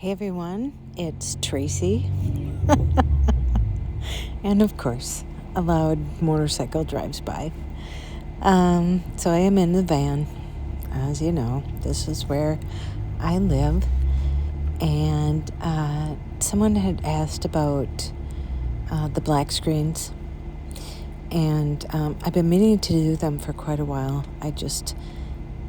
Hey everyone, it's Tracey. And of course, a loud motorcycle drives by. So I am in the van. As you know, this is where I live. And someone had asked about the black screens. And I've been meaning to do them for quite a while. I just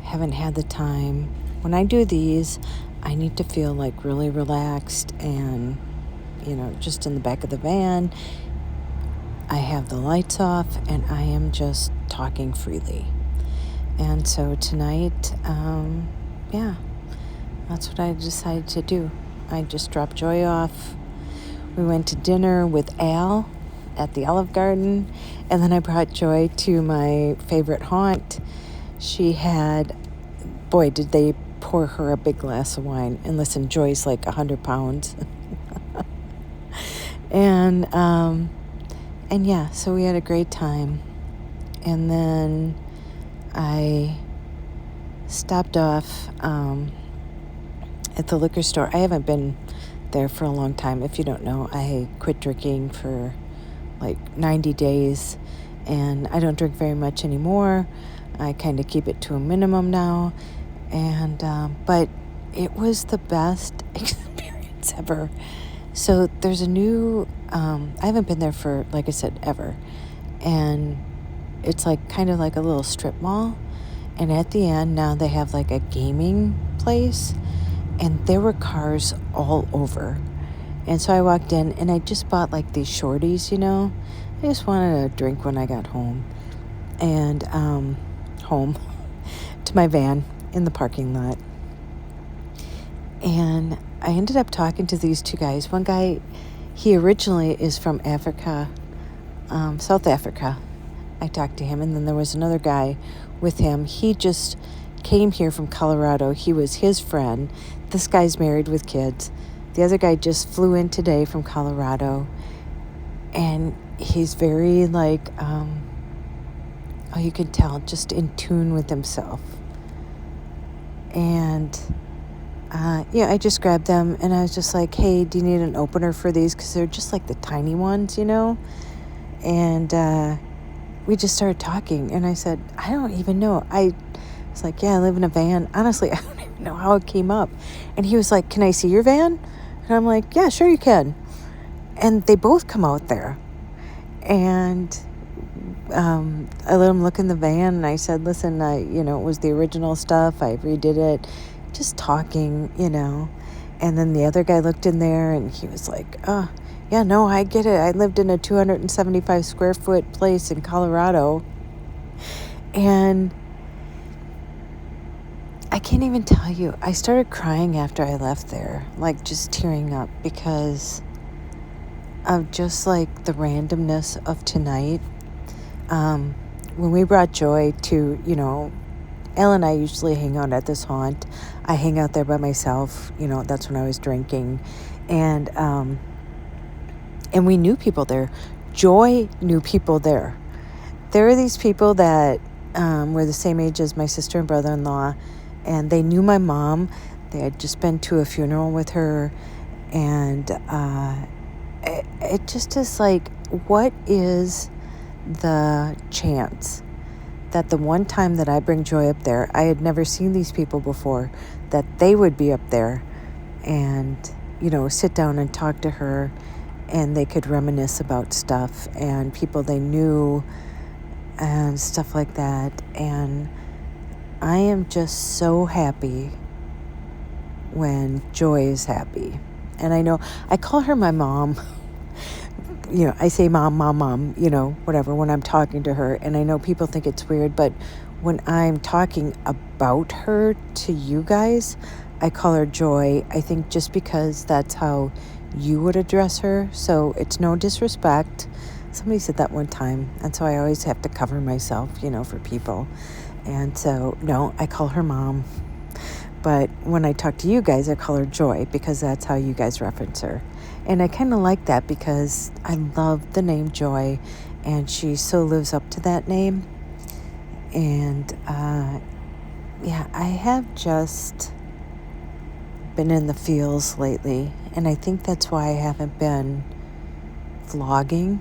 haven't had the time. When I do these, I need to feel like really relaxed and, just in the back of the van. I have the lights off and I am just talking freely. And so tonight, that's what I decided to do. I just dropped Joy off. We went to dinner with Al at the Olive Garden, and then I brought Joy to my favorite haunt. She had, boy, did they pour her a big glass of wine. And listen, Joy's like 100 pounds. And yeah, so we had a great time. And then I stopped off at the liquor store. I haven't been there for a long time. If you don't know, I quit drinking for like 90 days, and I don't drink very much anymore. I kind of keep it to a minimum now. And but it was the best experience ever. So there's a new, I haven't been there for, like I said, ever. And it's like kind of like a little strip mall. And at the end now they have like a gaming place. And there were cars all over. And so I walked in and I just bought like these shorties, I just wanted a drink when I got home. And home to my van in the parking lot. And I ended up talking to these two guys. One guy, he originally is from Africa, South Africa. I talked to him, and then there was another guy with him. He just came here from Colorado. He was his friend. This guy's married with kids. The other guy just flew in today from Colorado, and he's very you can tell, just in tune with himself. And I just grabbed them, and I was just like, hey, do you need an opener for these? Because they're just like the tiny ones, And we just started talking, and I said, I don't even know. I was like, yeah, I live in a van. Honestly, I don't even know how it came up. And he was like, can I see your van? And I'm like, yeah, sure you can. And they both come out there. And I let him look in the van, and I said, listen, it was the original stuff. I redid it. Just talking, And then the other guy looked in there, and he was like, oh, yeah, no, I get it. I lived in a 275 square foot place in Colorado. And I can't even tell you. I started crying after I left there, like just tearing up because of just like the randomness of tonight. When we brought Joy to, Elle and I usually hang out at this haunt. I hang out there by myself. That's when I was drinking. And we knew people there. Joy knew people there. There were these people that were the same age as my sister and brother-in-law, and they knew my mom. They had just been to a funeral with her. And it just is like, what is the chance that the one time that I bring Joy up there, I had never seen these people before, that they would be up there and, sit down and talk to her, and they could reminisce about stuff and people they knew and stuff like that. And I am just so happy when Joy is happy. And I know I call her my mom. I say mom, whatever, when I'm talking to her. And I know people think it's weird, but when I'm talking about her to you guys, I call her Joy. I think just because that's how you would address her. So it's no disrespect. Somebody said that one time. And so I always have to cover myself, for people. And so, no, I call her mom. But when I talk to you guys, I call her Joy because that's how you guys reference her. And I kind of like that because I love the name Joy, and she so lives up to that name. And I have just been in the feels lately, and I think that's why I haven't been vlogging,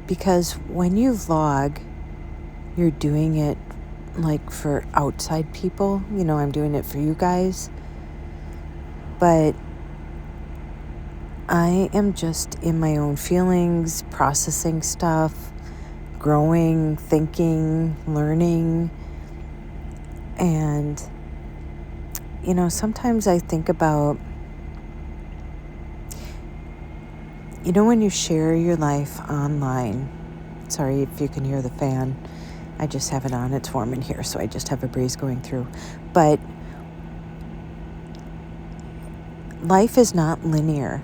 because when you vlog, you're doing it like for outside people. I'm doing it for you guys, but I am just in my own feelings, processing stuff, growing, thinking, learning. And sometimes I think about, when you share your life online. Sorry if you can hear the fan. I just have it on. It's warm in here, so I just have a breeze going through. But life is not linear,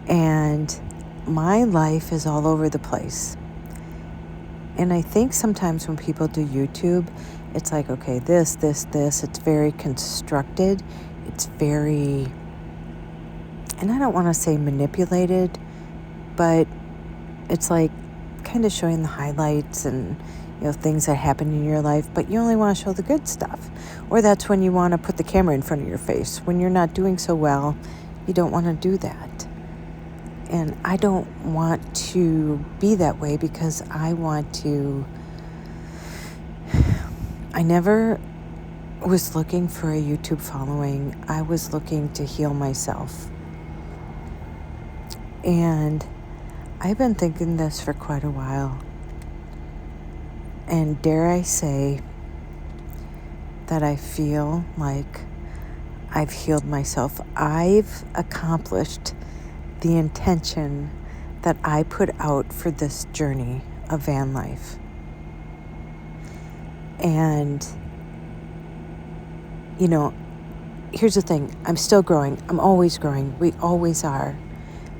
and my life is all over the place. And I think sometimes when people do YouTube, it's like, okay, this. It's very constructed. It's very, and I don't want to say manipulated, but it's like kind of showing the highlights and things that happen in your life, but you only want to show the good stuff. Or that's when you want to put the camera in front of your face. When you're not doing so well, you don't want to do that. And I don't want to be that way, because I never was looking for a YouTube following. I was looking to heal myself. And I've been thinking this for quite a while. And dare I say that I feel like I've healed myself. I've accomplished the intention that I put out for this journey of van life. And, here's the thing. I'm still growing. I'm always growing. We always are.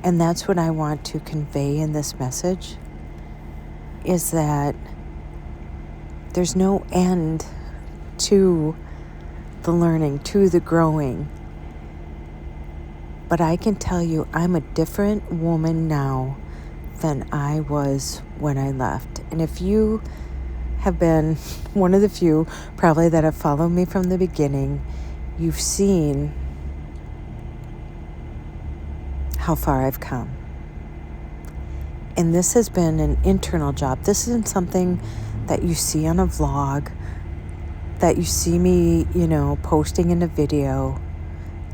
And that's what I want to convey in this message, is that there's no end to the learning, to the growing. But I can tell you, I'm a different woman now than I was when I left. And if you have been one of the few probably that have followed me from the beginning, you've seen how far I've come. And this has been an internal job. This isn't something that you see on a vlog, that you see me, posting in a video.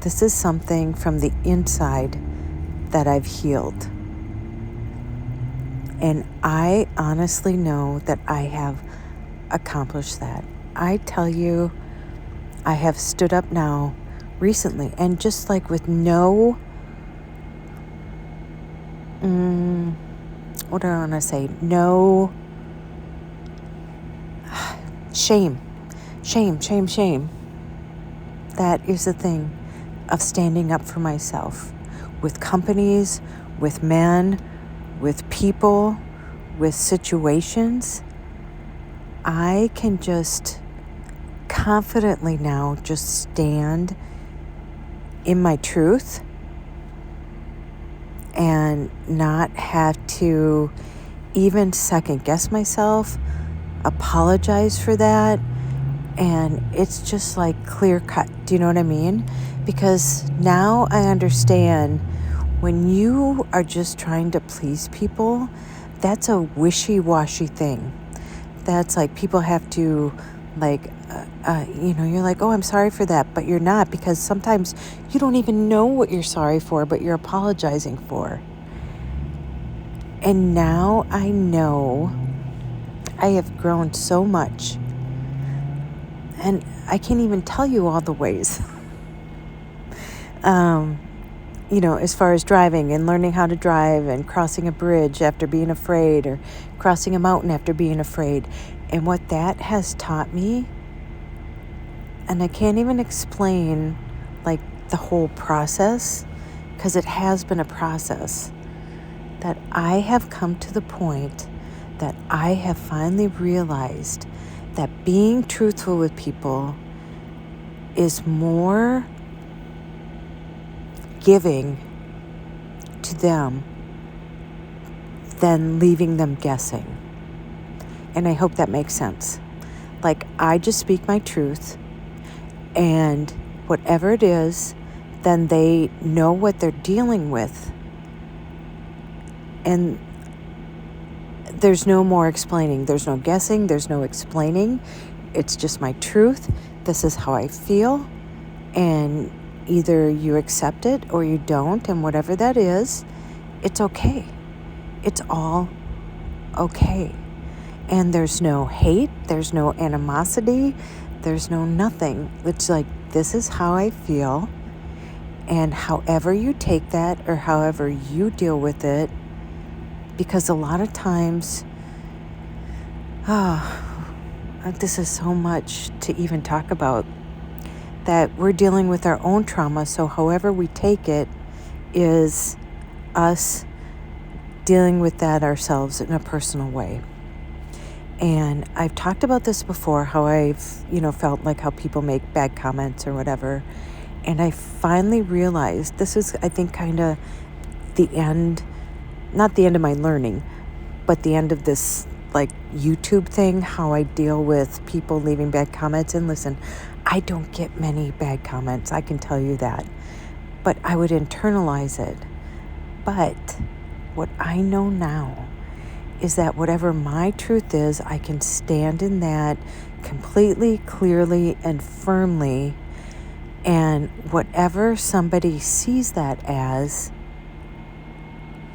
This is something from the inside that I've healed. And I honestly know that I have accomplished that. I tell you, I have stood up now recently, and just like with no, what do I want to say? No shame. That is the thing of standing up for myself with companies, with men, with people, with situations. I can just confidently now just stand in my truth and not have to even second guess myself, apologize for that. And it's just like clear cut. Do you know what I mean? Because now I understand, when you are just trying to please people, that's a wishy-washy thing. That's like people have to you're like, oh, I'm sorry for that, but you're not, because sometimes you don't even know what you're sorry for, but you're apologizing for. And now I know I have grown so much, and I can't even tell you all the ways. As far as driving and learning how to drive and crossing a bridge after being afraid, or crossing a mountain after being afraid. And what that has taught me, and I can't even explain the whole process, because it has been a process, that I have come to the point that I have finally realized that being truthful with people is more giving to them than leaving them guessing. And I hope that makes sense. I just speak my truth, and whatever it is, then they know what they're dealing with. And there's no more explaining. There's no guessing. There's no explaining. It's just my truth. This is how I feel. And either you accept it or you don't. And whatever that is, it's okay. It's all okay. And there's no hate. There's no animosity. There's no nothing. It's like, this is how I feel. And however you take that or however you deal with it, because a lot of times, this is so much to even talk about, that we're dealing with our own trauma. So however we take it is us dealing with that ourselves in a personal way. And I've talked about this before, how I've, felt like how people make bad comments or whatever. And I finally realized this is, I think, kind of the end, not the end of my learning, but the end of this like YouTube thing, how I deal with people leaving bad comments. And listen, I don't get many bad comments, I can tell you that, but I would internalize it. But what I know now is that whatever my truth is, I can stand in that completely, clearly, and firmly. And whatever somebody sees that as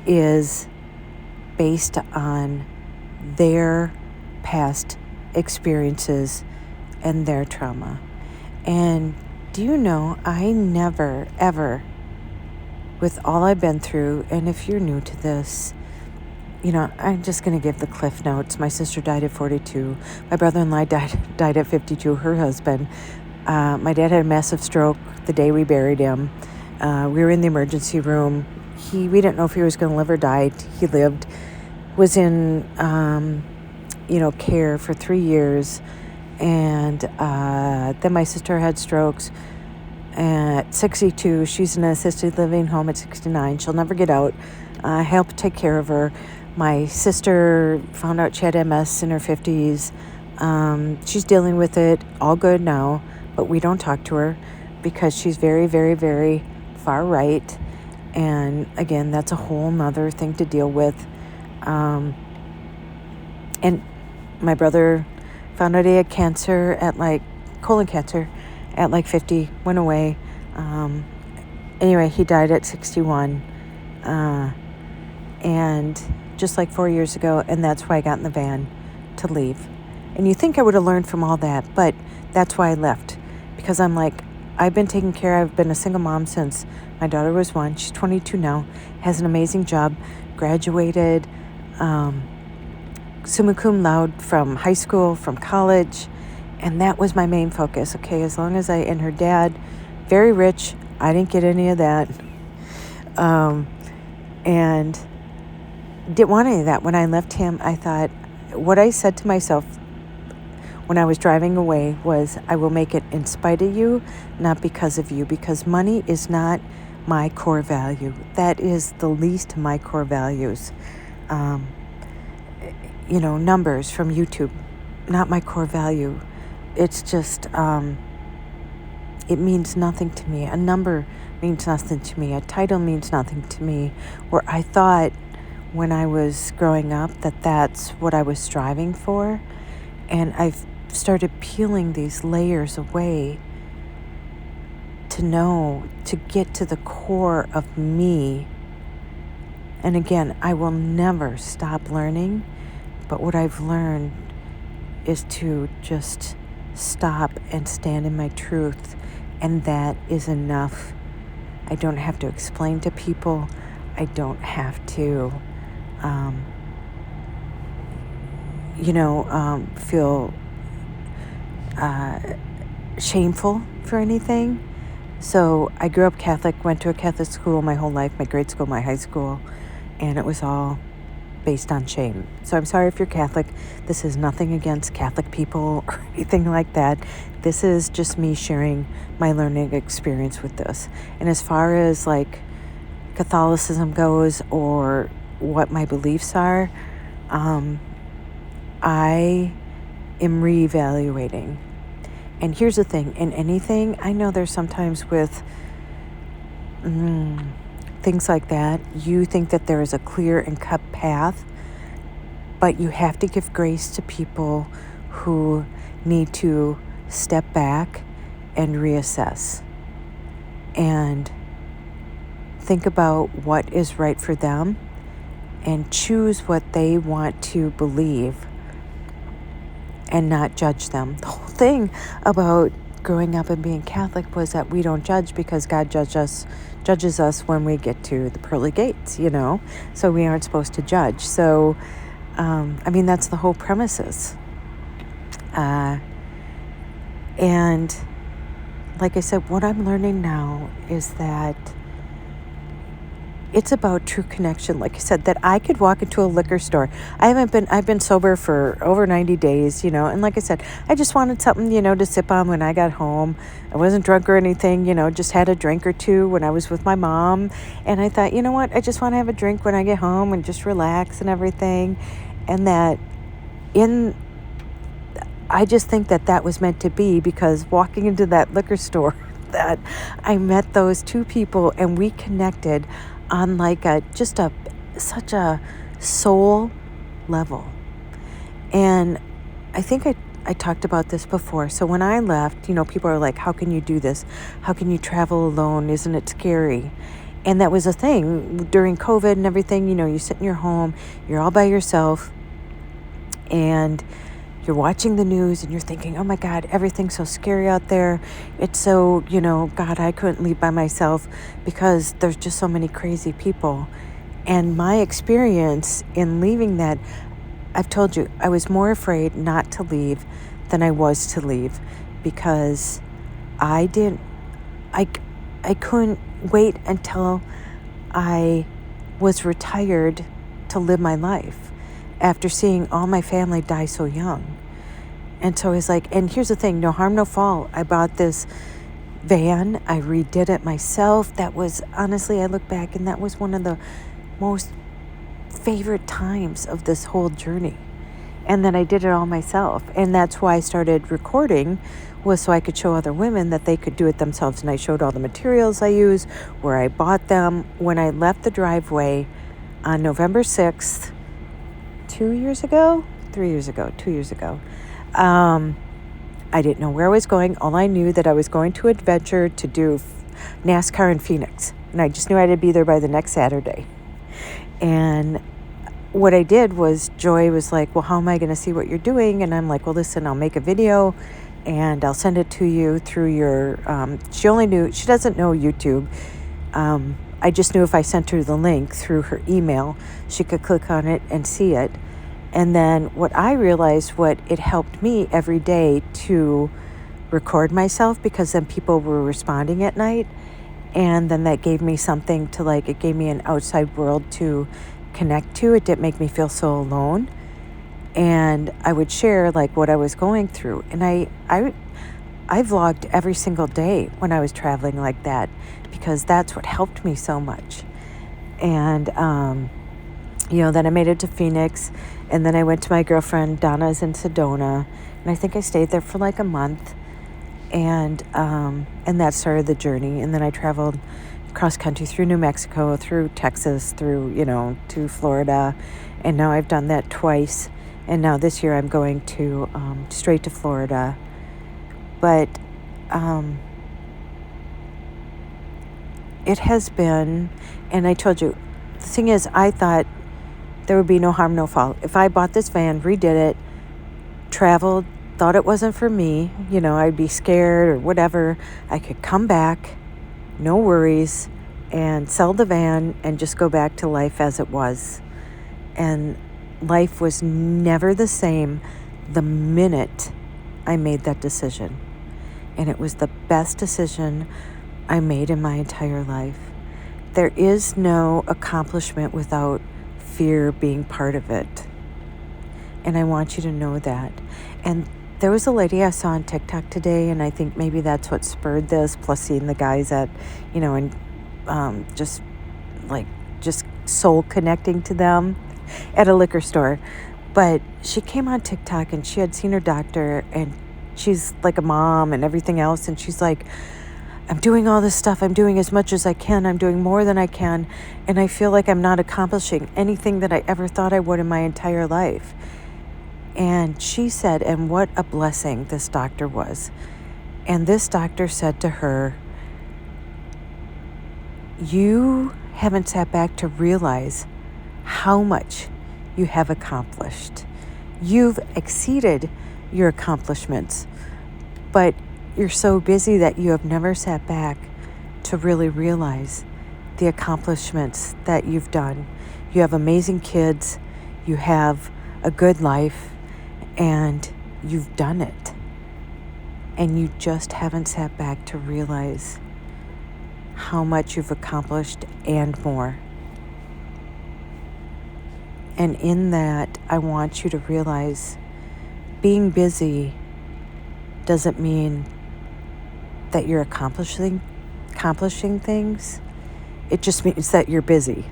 is based on their past experiences and their trauma. And do you know, I never, ever, with all I've been through, and if you're new to this, I'm just going to give the cliff notes. My sister died at 42. My brother-in-law died at 52, her husband. My dad had a massive stroke the day we buried him. We were in the emergency room. We didn't know if he was going to live or die. He lived, was in, care for 3 years. And then my sister had strokes at 62. She's in an assisted living home at 69. She'll never get out. I helped take care of her. My sister found out she had MS in her 50s. She's dealing with it, all good now, but we don't talk to her because she's very, very, very far right. And again, that's a whole nother thing to deal with. And my brother found out he had cancer colon cancer at 50, went away. Anyway, he died at 61. And just 4 years ago, and that's why I got in the van to leave. And you think I would have learned from all that, but that's why I left. Because I'm I've been taking care, I've been a single mom since my daughter was 1. She's 22 now, has an amazing job, graduated, summa cum laude from high school, from college, and that was my main focus. Okay, as long as and her dad, very rich, I didn't get any of that. And didn't want any of that. When I left him, I thought, what I said to myself when I was driving away was, I will make it in spite of you, not because of you, because money is not my core value. That is the least of my core values. Numbers from YouTube, not my core value. It's just, it means nothing to me. A number means nothing to me. A title means nothing to me. Where I thought when I was growing up that that's what I was striving for. And I've started peeling these layers away to get to the core of me. And again, I will never stop learning, but what I've learned is to just stop and stand in my truth, and that is enough. I don't have to explain to people. I don't have to feel shameful for anything. So I grew up Catholic, went to a Catholic school my whole life, my grade school, my high school, and it was all based on shame. So I'm sorry if you're Catholic. This is nothing against Catholic people or anything like that. This is just me sharing my learning experience with this. And as far as Catholicism goes or what my beliefs are, I am reevaluating. And here's the thing, in anything, I know there's sometimes with things like that, you think that there is a clear and cut path, but you have to give grace to people who need to step back and reassess and think about what is right for them and choose what they want to believe and not judge them. The whole thing about growing up and being Catholic was that we don't judge because God judges us when we get to the pearly gates, so we aren't supposed to judge. So that's the whole premises. And like I said, what I'm learning now is that it's about true connection. Like I said, that I could walk into a liquor store. I've been sober for over 90 days, and like I said, I just wanted something, to sip on when I got home. I wasn't drunk or anything, just had a drink or two when I was with my mom. And I thought, you know what, I just want to have a drink when I get home and just relax and everything. And that I just think that was meant to be, because walking into that liquor store, that I met those two people and we connected on like such a soul level. And I think I talked about this before. So when I left, people are like, how can you do this? How can you travel alone? Isn't it scary? And that was a thing during COVID and everything. You sit in your home, you're all by yourself, and you're watching the news and you're thinking, oh my God, everything's so scary out there. It's so, God, I couldn't leave by myself because there's just so many crazy people. And my experience in leaving that, I've told you, I was more afraid not to leave than I was to leave, because I couldn't wait until I was retired to live my life after seeing all my family die so young. And so I was like, and here's the thing, no harm, no foul. I bought this van. I redid it myself. That was, honestly, I look back and that was one of the most favorite times of this whole journey. And then I did it all myself. And that's why I started recording, was so I could show other women that they could do it themselves. And I showed all the materials I use, where I bought them. When I left the driveway on November 6th, 2 years ago, I didn't know where I was going. All I knew that I was going to adventure to do NASCAR in Phoenix. And I just knew I had to be there by the next Saturday. And what I did was, Joy was like, well, how am I going to see what you're doing? And I'm like, well, listen, I'll make a video and I'll send it to you through your, she doesn't know YouTube. I just knew if I sent her the link through her email, she could click on it and see it. And then what I realized, what it helped me every day to record myself, because then people were responding at night. And then that gave me something to it gave me an outside world to connect to. It didn't make me feel so alone. And I would share what I was going through. And I vlogged every single day when I was traveling like that, because that's what helped me so much. And, then I made it to Phoenix, and then I went to my girlfriend Donna's in Sedona, and I think I stayed there for a month, and that started the journey. And then I traveled cross country through New Mexico, through Texas, through, to Florida, and now I've done that twice, and now this year I'm going to straight to Florida. But it has been, and I told you, the thing is, I thought there would be no harm, no foul. If I bought this van, redid it, traveled, thought it wasn't for me, I'd be scared or whatever, I could come back, no worries, and sell the van and just go back to life as it was. And life was never the same the minute I made that decision. And it was the best decision I made in my entire life. There is no accomplishment without fear being part of it. And I want you to know that. And there was a lady I saw on TikTok today, and I think maybe that's what spurred this, plus seeing the guys at, and just soul connecting to them at a liquor store. But she came on TikTok and she had seen her doctor, and she's like a mom and everything else. And she's like, I'm doing all this stuff. I'm doing as much as I can. I'm doing more than I can. And I feel like I'm not accomplishing anything that I ever thought I would in my entire life. And she said, and what a blessing this doctor was. And this doctor said to her, you haven't sat back to realize how much you have accomplished. You've exceeded your accomplishments, but you're so busy that you have never sat back to really realize the accomplishments that you've done. You have amazing kids, you have a good life, and you've done it. And you just haven't sat back to realize how much you've accomplished and more. And in that, I want you to realize being busy doesn't mean that you're accomplishing things. It just means that you're busy.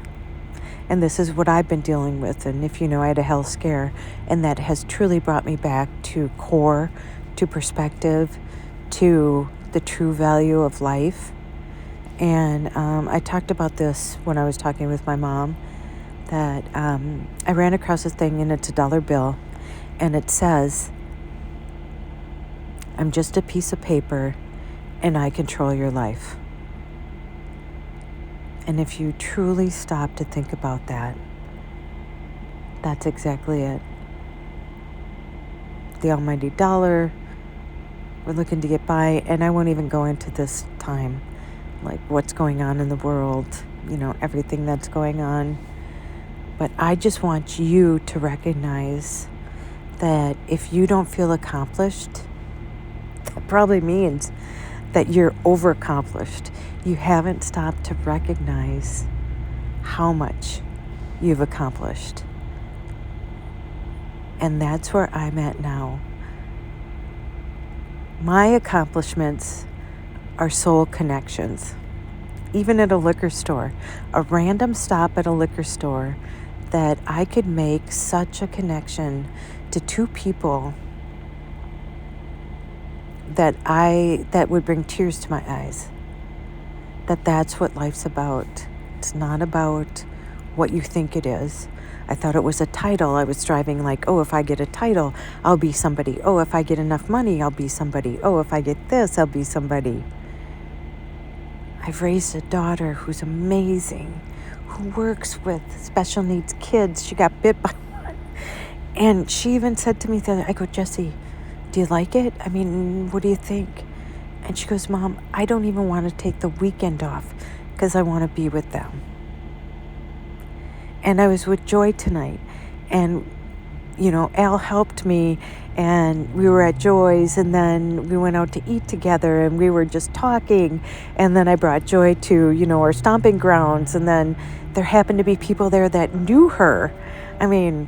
And this is what I've been dealing with. And if you know, I had a health scare, and that has truly brought me back to core, to perspective, to the true value of life. And I talked about this when I was talking with my mom, that I ran across this thing, and it's a dollar bill, and it says, I'm just a piece of paper and I control your life. And if you truly stop to think about that, that's exactly it. The almighty dollar, we're looking to get by, and I won't even go into this time, like what's going on in the world, everything that's going on. But I just want you to recognize that if you don't feel accomplished, that probably means that you're overaccomplished. You haven't stopped to recognize how much you've accomplished. And that's where I'm at now. My accomplishments are soul connections. Even at a liquor store, a random stop at a liquor store, that I could make such a connection to two people that would bring tears to my eyes. That's what life's about. It's not about what you think it is. I thought it was a title. I was striving like, oh, if I get a title, I'll be somebody. Oh, if I get enough money, I'll be somebody. Oh, if I get this, I'll be somebody. I've raised a daughter who's amazing, who works with special needs kids. She got bit by one. And she even said to me the other day, I go, Jessie, do you like it? I mean, what do you think? And she goes, Mom, I don't even want to take the weekend off because I want to be with them. And I was with Joy tonight, and Al helped me, and we were at Joy's, and then we went out to eat together, and we were just talking, and then I brought Joy to, our stomping grounds, and then there happened to be people there that knew her. I mean,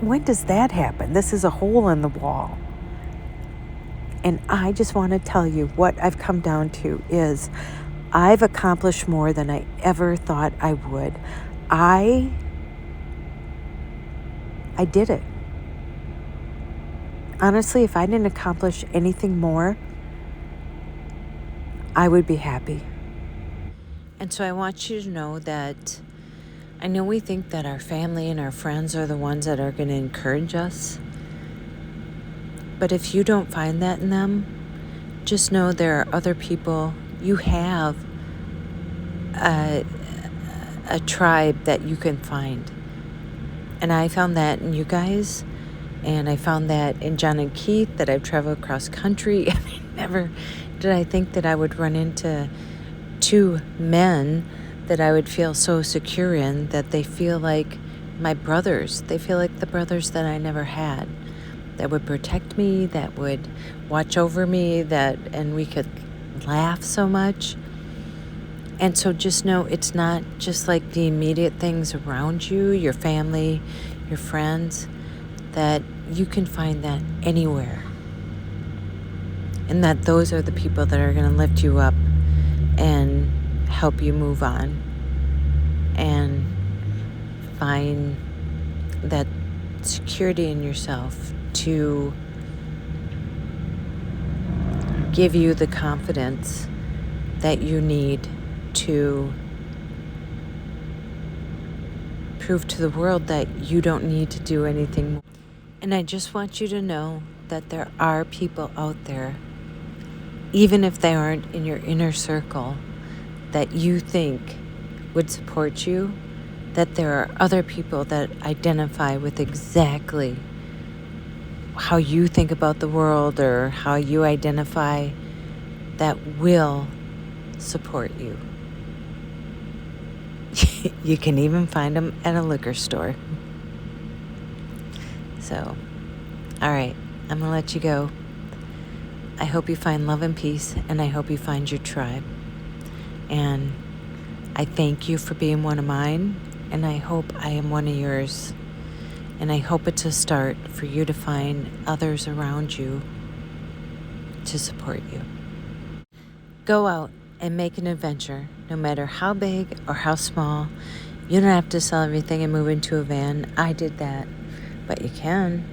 when does that happen? This is a hole in the wall. And I just want to tell you what I've come down to is I've accomplished more than I ever thought I would. I did it. Honestly, if I didn't accomplish anything more, I would be happy. And so I want you to know that I know we think that our family and our friends are the ones that are going to encourage us. But if you don't find that in them, just know there are other people. You have a tribe that you can find. And I found that in you guys. And I found that in John and Keith, that I've traveled across country. I mean, never did I think that I would run into two men that I would feel so secure in, that they feel like my brothers. They feel like the brothers that I never had, that would protect me, that would watch over me, and we could laugh so much. And so just know it's not just like the immediate things around you, your family, your friends, that you can find that anywhere. And that those are the people that are going to lift you up and help you move on and find that security in yourself to give you the confidence that you need to prove to the world that you don't need to do anything more. And I just want you to know that there are people out there, even if they aren't in your inner circle, that you think would support you, that there are other people that identify with exactly how you think about the world or how you identify, that will support you. You can even find them at a liquor store. So, all right, I'm going to let you go. I hope you find love and peace, and I hope you find your tribe. And I thank you for being one of mine, and I hope I am one of yours. And I hope it's a start for you to find others around you to support you. Go out and make an adventure, no matter how big or how small. You don't have to sell everything and move into a van. I did that. But you can.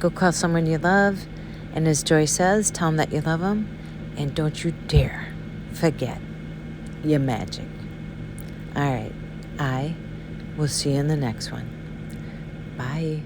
Go call someone you love, and as Joy says, tell them that you love them, and don't you dare forget your magic. All right, I will see you in the next one. Bye.